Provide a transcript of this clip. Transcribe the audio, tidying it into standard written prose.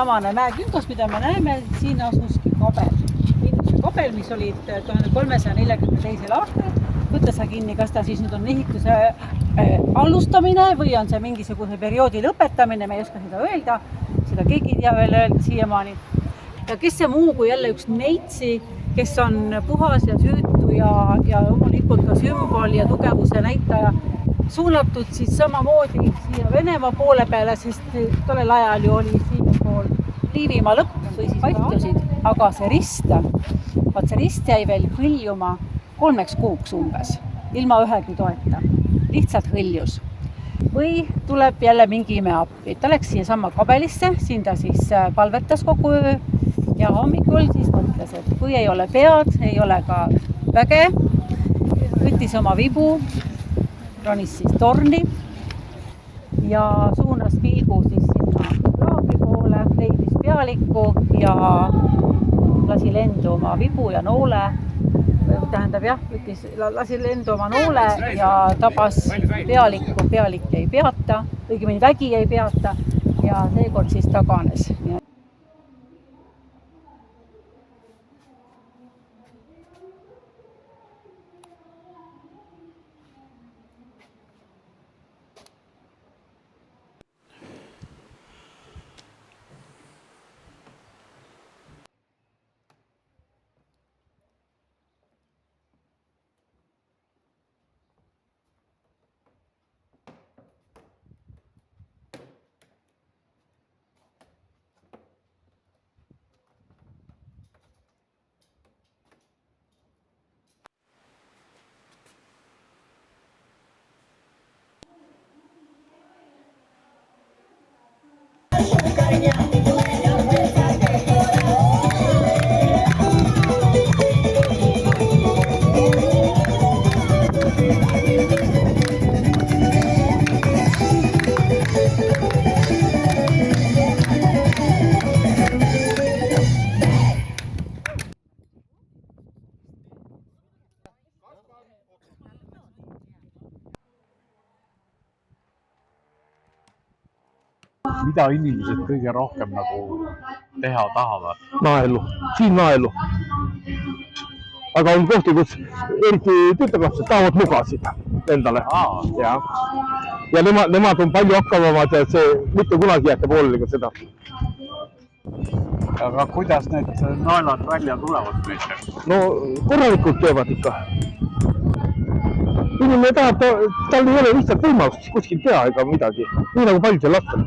samane mäeküngas, mida me näeme, siin asuski kabel. Kabel, mis olid 1342. aastal, võtta sa kinni, kas ta siis nüüd on ehituse alustamine või on see mingisuguse perioodi lõpetamine, me ei oska seda öelda, seda keegi ei tea veel öelda siiamaani. Ja kes see muu kui jälle üks neitsi, kes on puhas ja süütu ja loomulikult ka sümbol ja tugevuse näitaja, suunatud siis samamoodi siia Venemaa poole peale, sest tollel ajal ju oli siin pool Liivimaa lõpp või siis paiktusid, aga see rist jäi veel hõljuma 3 kuuks umbes, ilma ühegi toeta, lihtsalt hõljus. Või tuleb jälle mingi ime appi, ta läks siia sama kabelisse, siin ta siis palvetas kogu öö ja hommikul siis mõtles, et kui ei ole pead, ei ole ka väge, võttis oma vibu, ronis siis torni ja suunas pilgu siis sinna laagri poole, leidis pealikku ja lasi lendu oma vibu ja noole, tähendab jah, lasi lendu oma noole ja tabas pealikku, pealik ei peata, õigemini vägi ei peata ja seekord siis taganes. Mida inimesed kõige rohkem nagu teha tahavad? Maaelu, siin maaelu. Aga on kohti, kus eriti tütarlapsed tahavad mugasid endale. Ja nemad on palju hakkavamad ja see mitte kunagi jätta pooleliga seda. Aga kuidas need naelad välja tulevad näiteks? No korralikult teevad ikka. Inimene tahab, tal ei ole lihtsalt võimalust kuskil teha ega midagi. Nii nagu paljudel lastel.